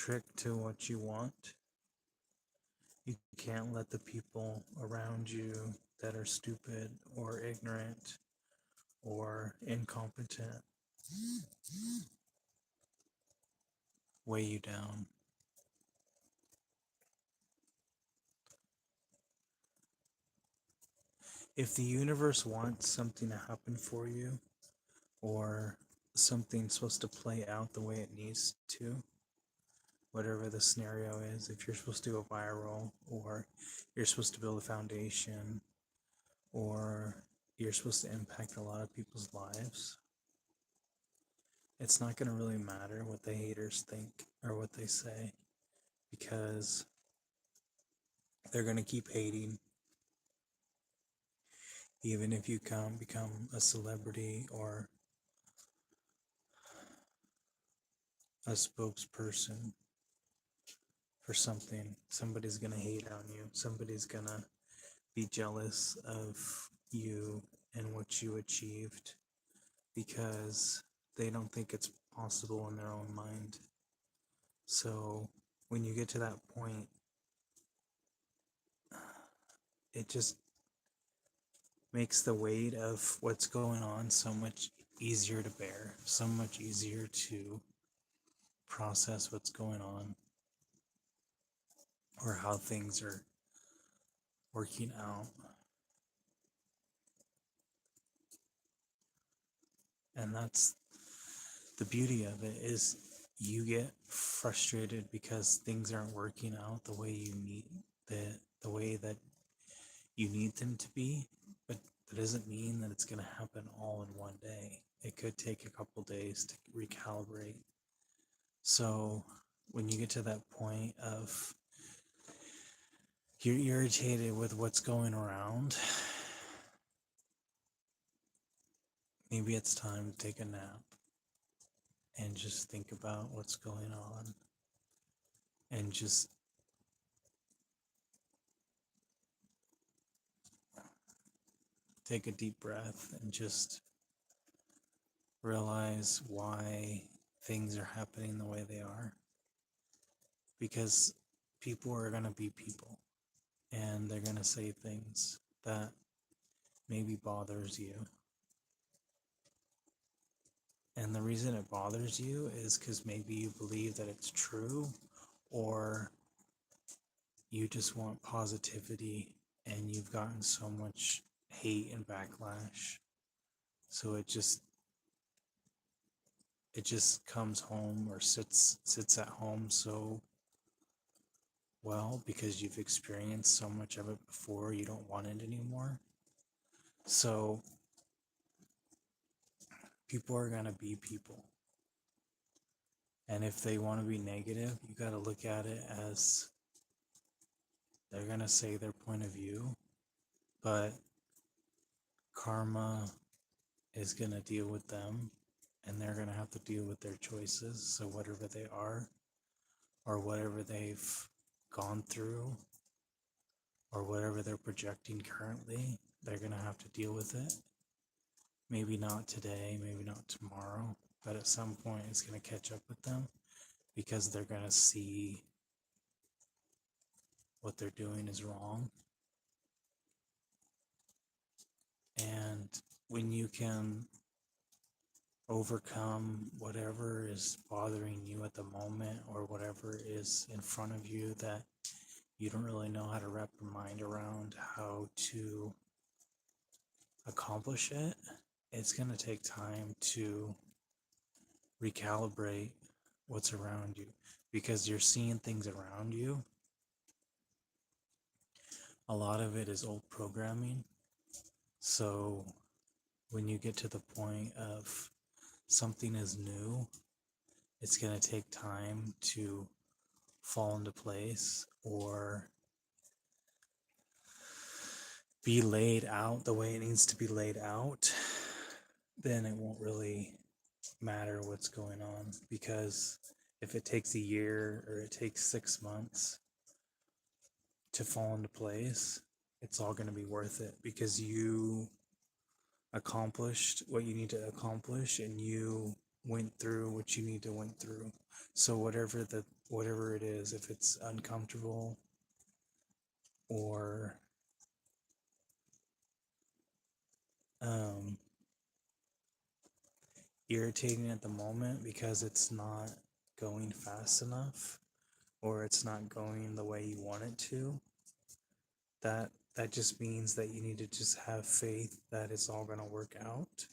strict to what you want. You can't let the people around you that are stupid or ignorant or incompetent weigh you down. If the universe wants something to happen for you, or something's supposed to play out the way it needs to, whatever the scenario is, if you're supposed to go viral, or you're supposed to build a foundation, or you're supposed to impact a lot of people's lives, it's not going to really matter what the haters think or what they say, because they're going to keep hating. Even if you become a celebrity or a spokesperson for something, somebody's going to hate on you. Somebody's going to be jealous of you and what you achieved, because they don't think it's possible in their own mind. So when you get to that point, it just makes the weight of what's going on so much easier to bear, so much easier to process what's going on, or how things are working out. And that's the beauty of it, is you get frustrated because things aren't working out the way you need, the way that you need them to be, but that doesn't mean that it's going to happen all in one day. It could take a couple days to recalibrate. So when you get to that point of you're irritated with what's going around, maybe it's time to take a nap and just think about what's going on, and just take a deep breath and just realize why things are happening the way they are. Because people are going to be people, and they're going to say things that maybe bothers you. And the reason it bothers you is because maybe you believe that it's true, or you just want positivity and you've gotten so much hate and backlash. So it just comes home, or sits at home so well, because you've experienced so much of it before, you don't want it anymore. So people are going to be people. And if they want to be negative, you got to look at it as they're going to say their point of view, but karma is going to deal with them, and they're going to have to deal with their choices. So whatever they are, or whatever they've gone through, or whatever they're projecting currently, they're going to have to deal with it. Maybe not today, maybe not tomorrow, but at some point it's going to catch up with them, because they're going to see what they're doing is wrong. And when you can overcome whatever is bothering you at the moment, or whatever is in front of you that you don't really know how to wrap your mind around how to accomplish it, it's going to take time to recalibrate what's around you, because you're seeing things around you. A lot of it is old programming. So when you get to the point of something is new, it's going to take time to fall into place, or be laid out the way it needs to be laid out. Then it won't really matter what's going on, because if it takes a year or it takes 6 months to fall into place, it's all going to be worth it, because you accomplished what you need to accomplish, and you went through what you need to went through. So whatever the whatever it is, if it's uncomfortable or um, irritating at the moment because it's not going fast enough or it's not going the way you want it to, that just means that you need to just have faith that it's all going to work out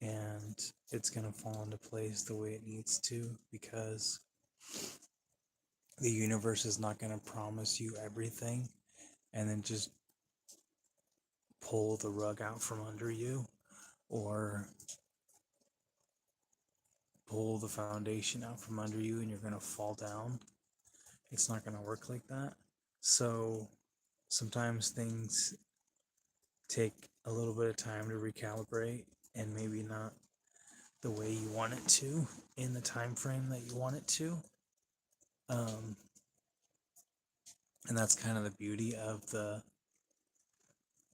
and it's going to fall into place the way it needs to, because the universe is not going to promise you everything and then just pull the rug out from under you or pull the foundation out from under you and you're going to fall down. It's not going to work like that. So sometimes things take a little bit of time to recalibrate and maybe not the way you want it to in the time frame that you want it to. Um, and that's kind of the beauty of the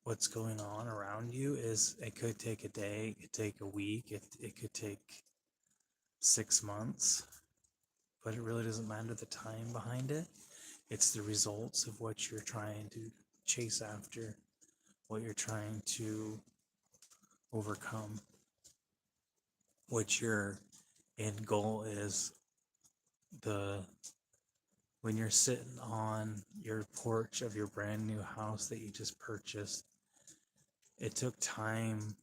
what's going on around you. Is it could take a day, it could take a week, it could take 6 months, but it really doesn't matter the time behind it. It's the results of what you're trying to chase after, what you're trying to overcome, what your end goal is. The When you're sitting on your porch of your brand new house that you just purchased, it took time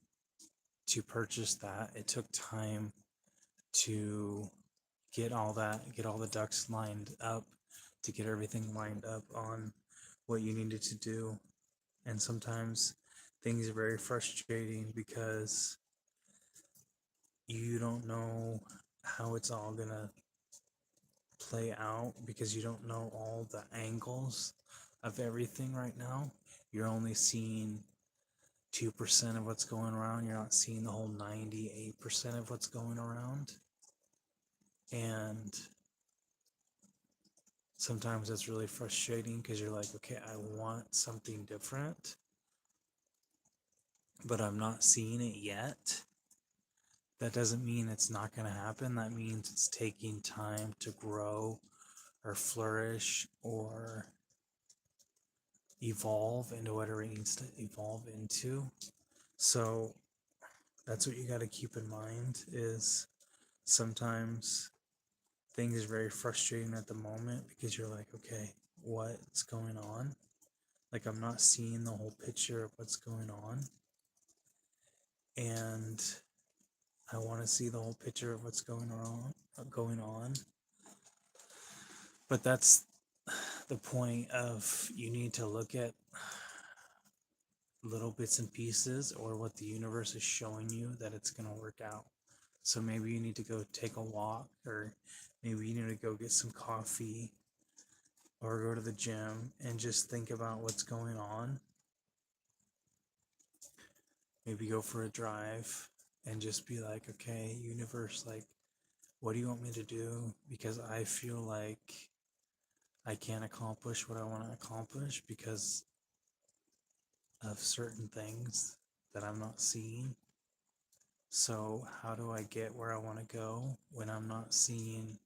to purchase that. It took time to get all the ducks lined up, to get everything lined up on what you needed to do. And sometimes things are very frustrating because you don't know how it's all gonna play out, because you don't know all the angles of everything right now. You're only seeing 2% of what's going around. You're not seeing the whole 98% of what's going around. And sometimes that's really frustrating because you're like, okay, I want something different, but I'm not seeing it yet. That doesn't mean it's not going to happen. That means it's taking time to grow or flourish or evolve into whatever it needs to evolve into. So that's what you got to keep in mind, is sometimes things are very frustrating at the moment because you're like, okay, what's going on? Like, I'm not seeing the whole picture of what's going on. And I want to see the whole picture of what's going on. But that's the point of, you need to look at little bits and pieces, or what the universe is showing you that it's going to work out. So maybe you need to go take a walk, or maybe you need to go get some coffee or go to the gym and just think about what's going on. Maybe go for a drive and just be like, okay, universe, like, what do you want me to do? Because I feel like I can't accomplish what I want to accomplish because of certain things that I'm not seeing. So how do I get where I want to go when I'm not seeing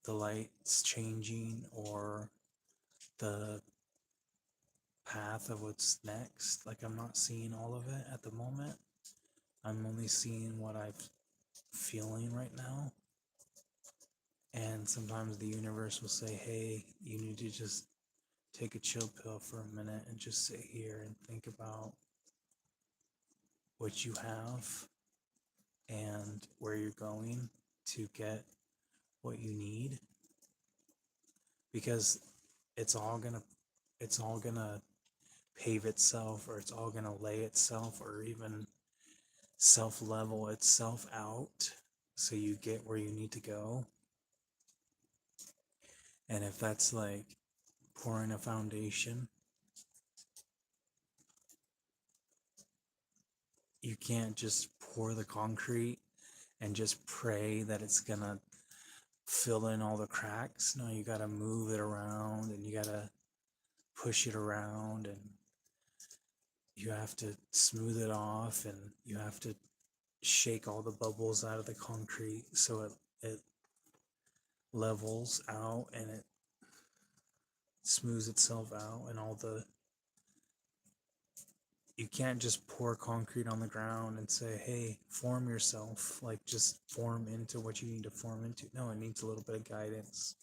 the lights changing or the path of what's next? Like, I'm not seeing all of it at the moment. I'm only seeing what I'm feeling right now. And sometimes the universe will say, hey, you need to just take a chill pill for a minute and just sit here and think about what you have and where you're going to get what you need, because it's all gonna pave itself, or it's all gonna lay itself, or even self level itself out so you get where you need to go. And if that's like pouring a foundation, you can't just pour the concrete and just pray that it's gonna fill in all the cracks. No, you gotta move it around and you gotta push it around, and you have to smooth it off, and you have to shake all the bubbles out of the concrete so it levels out and it smooths itself out, and all the you can't just pour concrete on the ground and say, hey, form yourself, like just form into what you need to form into. No, it needs a little bit of guidance,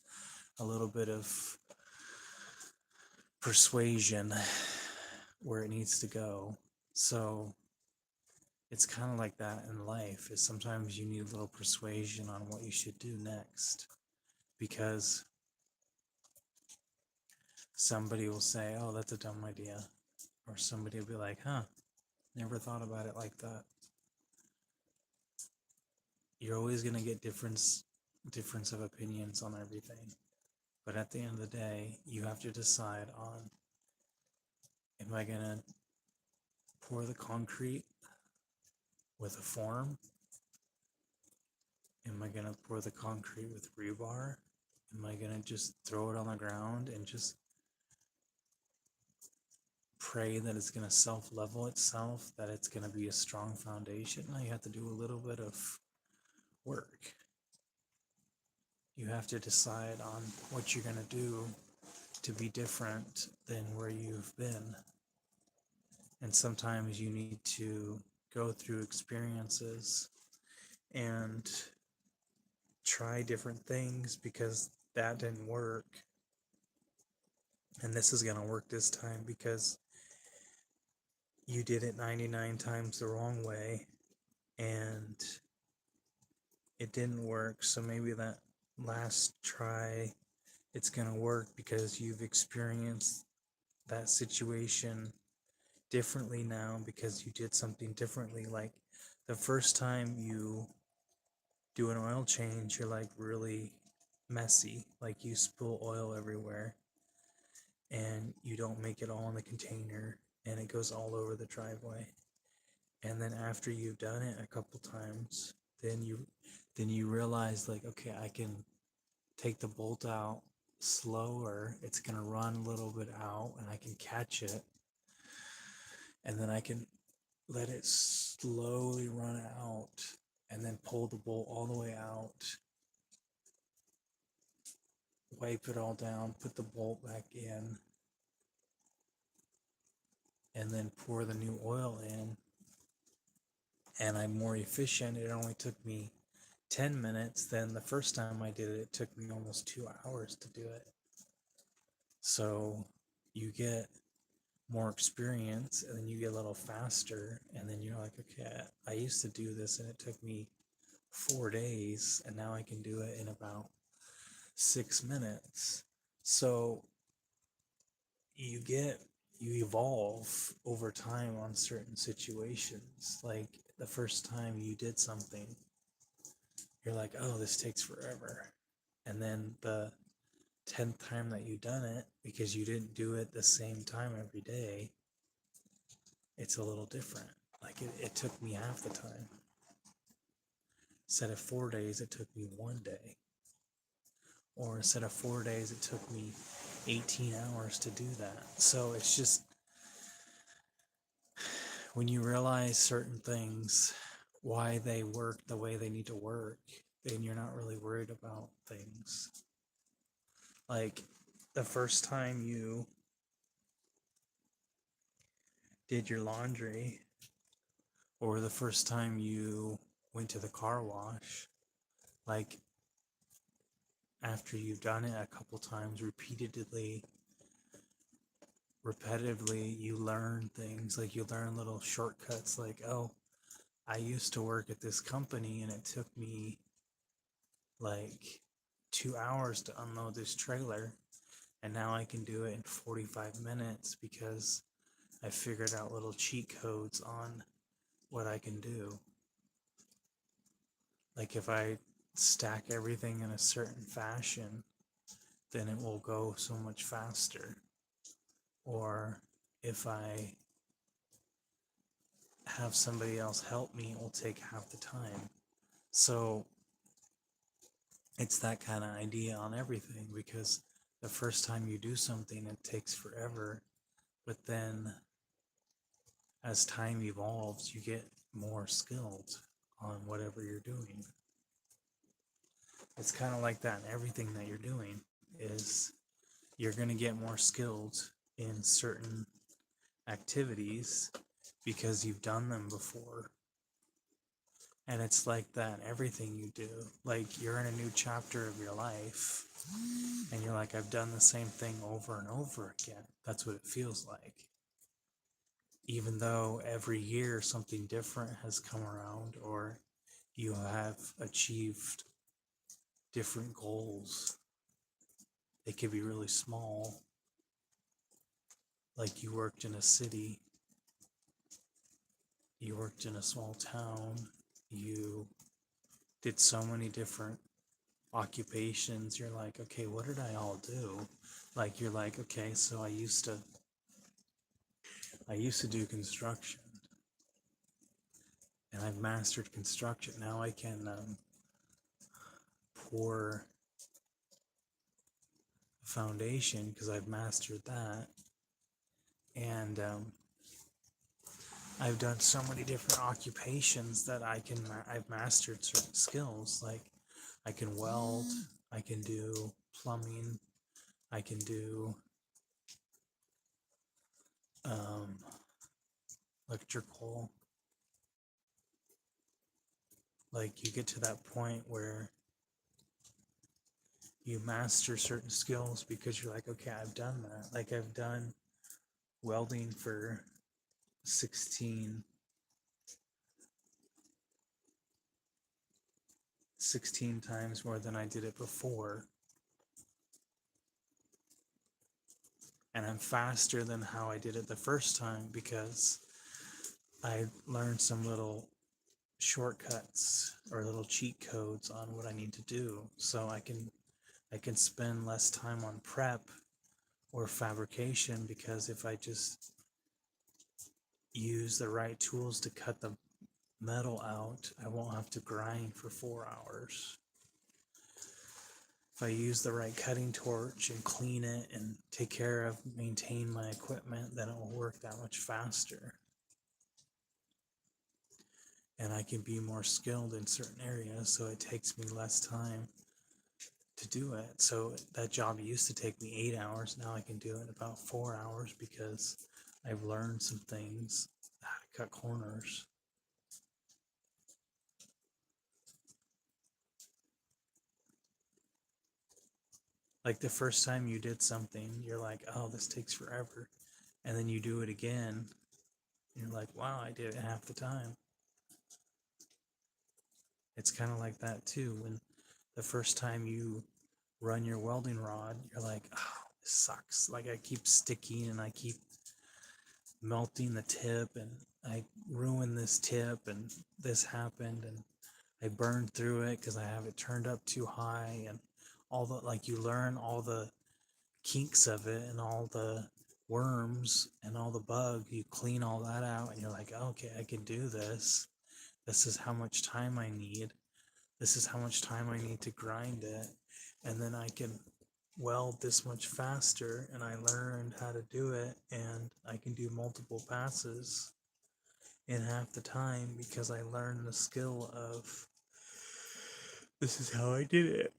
a little bit of persuasion where it needs to go. So it's kind of like that in life, is sometimes you need a little persuasion on what you should do next, because somebody will say, oh, that's a dumb idea, or somebody will be like, huh, never thought about it like that. You're always going to get difference of opinions on everything, but at the end of the day, you have to decide on, am I going to pour the concrete with a form? Am I going to pour the concrete with rebar? Am I going to just throw it on the ground and just pray that it's going to self-level itself, that it's going to be a strong foundation? Now you have to do a little bit of work. You have to decide on what you're going to do to be different than where you've been. And sometimes you need to go through experiences and try different things because that didn't work. And this is going to work this time because you did it 99 times the wrong way and it didn't work. So maybe that last try, it's going to work because you've experienced that situation differently now because you did something differently. Like the first time you do an oil change, you're like really messy, like you spill oil everywhere and you don't make it all in the container and it goes all over the driveway. And then after you've done it a couple times, then you realize, like, okay, I can take the bolt out slower, it's gonna run a little bit out and I can catch it, and then I can let it slowly run out and then pull the bolt all the way out, wipe it all down, put the bolt back in, and then pour the new oil in. And I'm more efficient. It only took me 10 minutes than the first time I did it. It took me almost 2 hours to do it. So you get more experience and then you get a little faster. And then you're like, okay, I used to do this and it took me 4 days, and now I can do it in about 6 minutes. So you evolve over time on certain situations. Like the first time you did something, you're like, oh, this takes forever. And then the 10th time that you done it, because you didn't do it the same time every day, it's a little different. Like it took me half the time. Instead of 4 days, it took me 1 day. Or instead of 4 days, it took me 18 hours to do that. So it's just, when you realize certain things, why they work the way they need to work, then you're not really worried about things. Like the first time you did your laundry, or the first time you went to the car wash, like after you've done it a couple times repetitively, you learn things. Like you learn little shortcuts, like, oh, I used to work at this company and it took me like 2 hours to unload this trailer, and now I can do it in 45 minutes because I figured out little cheat codes on what I can do. Like if I stack everything in a certain fashion, then it will go so much faster. Or if I have somebody else help me, it will take half the time. So it's that kind of idea on everything, because the first time you do something, it takes forever. But then as time evolves, you get more skilled on whatever you're doing. It's kind of like that in everything that you're doing is you're going to get more skilled in certain activities because you've done them before. And it's like that in everything you do. Like you're in a new chapter of your life and you're like, I've done the same thing over and over again. That's what it feels like. Even though every year something different has come around or you have achieved different goals. They could be really small. Like you worked in a city, you worked in a small town, you did so many different occupations. You're like, okay, what did I all do? Like you're like, okay, so I used to do construction and I've mastered construction. Now I can pour a foundation because I've mastered that. And I've done so many different occupations that I've mastered certain skills. Like I can weld, I can do plumbing, I can do um, electrical. Like you get to that point where you master certain skills because you're like, okay, I've done that. Like I've done welding for 16 times more than I did it before. And I'm faster than how I did it the first time because I learned some little shortcuts or little cheat codes on what I need to do so I can spend less time on prep or fabrication because if I just use the right tools to cut the metal out, I won't have to grind for 4 hours. If I use the right cutting torch and clean it and take care of maintain my equipment, then it will work that much faster. And I can be more skilled in certain areas, so it takes me less time to do it. So that job used to take me 8 hours. Now I can do it in about 4 hours because I've learned some things, how to cut corners. Like the first time you did something, you're like, oh, this takes forever. And then you do it again. And you're like, wow, I did it half the time. It's kind of like that too. When the first time you run your welding rod, you're like, oh, this sucks. Like I keep sticking and I keep melting the tip and I ruined this tip and this happened and I burned through it because I have it turned up too high and all the like you learn all the kinks of it and all the worms and all the bugs. You clean all that out and you're like, okay, I can do this. This is how much time I need. This is how much time I need to grind it. And then I can weld this much faster. And I learned how to do it. And I can do multiple passes in half the time because I learned the skill of this is how I did it.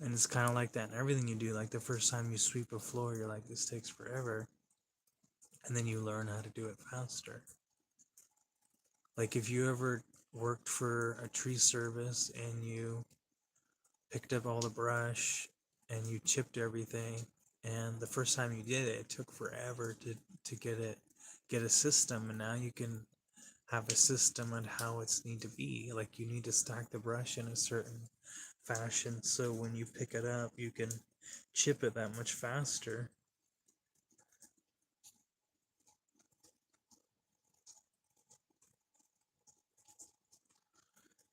And it's kind of like that in everything you do. Like the first time you sweep a floor, you're like, this takes forever. And then you learn how to do it faster. Like if you ever worked for a tree service and you picked up all the brush and you chipped everything, and the first time you did it, it took forever to get a system, and now you can have a system on how it's need to be. Like you need to stack the brush in a certain fashion so when you pick it up you can chip it that much faster.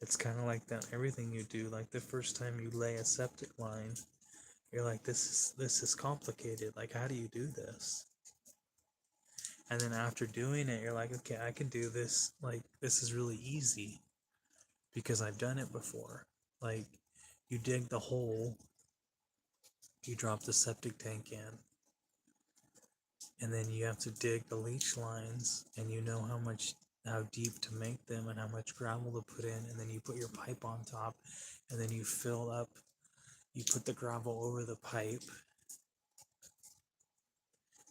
It's kind of like that everything you do. Like the first time you lay a septic line, you're like, this is complicated. Like how do you do this? And then after doing it, you're like, okay, I can do this. Like this is really easy because I've done it before. Like you dig the hole, you drop the septic tank in, and then you have to dig the leach lines, and you know how much how deep to make them and how much gravel to put in, and then you put your pipe on top, and then you fill up, you put the gravel over the pipe,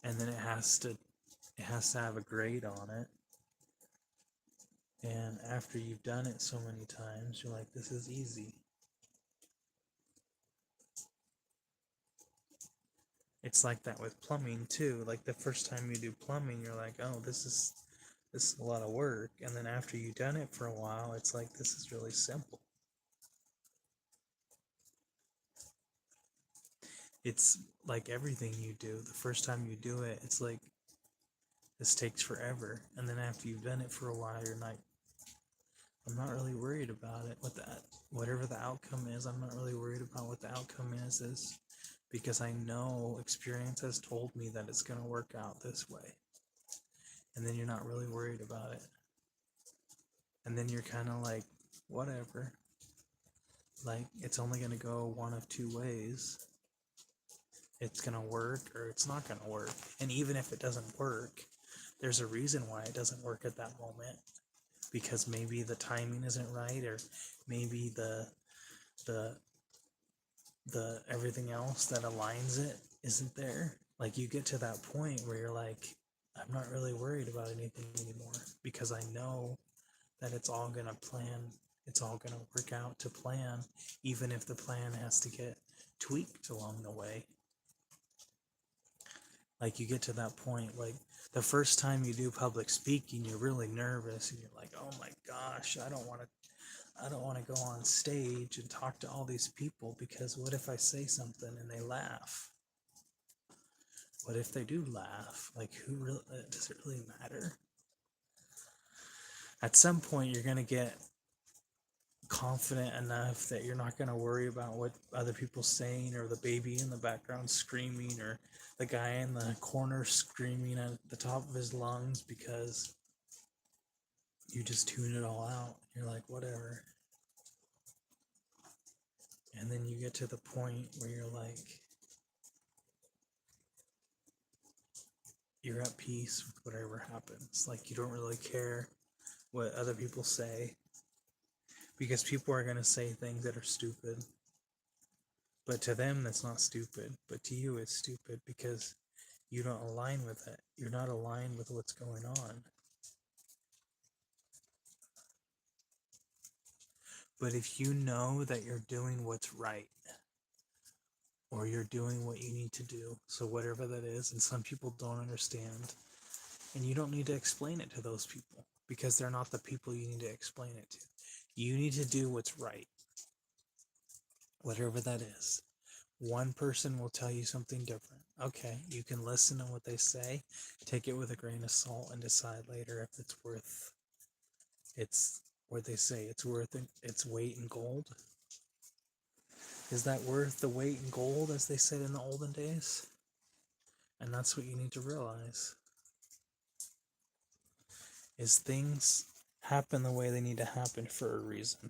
and then it has to have a grate on it. And after you've done it so many times, you're like, this is easy. It's like that with plumbing too. Like the first time you do plumbing, you're like, oh, this is a lot of work. And then after you've done it for a while, it's like, this is really simple. It's like everything you do. The first time you do it, it's like, this takes forever. And then after you've done it for a while, you're like, I'm not really worried about it. Whatever the outcome is, I'm not really worried about what the outcome is because I know experience has told me that it's going to work out this way. And then you're not really worried about it. And then you're kind of like, whatever. Like, it's only going to go one of two ways. It's going to work or it's not going to work. And even if it doesn't work, there's a reason why it doesn't work at that moment. Because maybe the timing isn't right, or maybe the everything else that aligns it isn't there. Like, you get to that point where you're like, I'm not really worried about anything anymore because I know that it's all gonna work out to plan, even if the plan has to get tweaked along the way. Like, you get to that point, like the first time you do public speaking, you're really nervous and you're like, oh my gosh, I don't want to go on stage and talk to all these people because what if I say something and they laugh? What if they do laugh? Like, who really does it really matter? At some point, you're gonna get confident enough that you're not gonna worry about what other people saying, or the baby in the background screaming, or the guy in the corner screaming at the top of his lungs, because you just tune it all out. You're like, whatever. And then you get to the point where you're like, you're at peace with whatever happens. Like, you don't really care what other people say, because people are going to say things that are stupid. But to them, that's not stupid. But to you, it's stupid because you don't align with it. You're not aligned with what's going on. But if you know that you're doing what's right, or you're doing what you need to do, so whatever that is, and some people don't understand, and you don't need to explain it to those people because they're not the people you need to explain it to. You need to do what's right, whatever that is. One person will tell you something different. Okay, you can listen to what they say, take it with a grain of salt, and decide later if it's worth what they say. It's worth its weight in gold. Is that worth the weight in gold, as they said in the olden days? And that's what you need to realize. Is things happen the way they need to happen for a reason.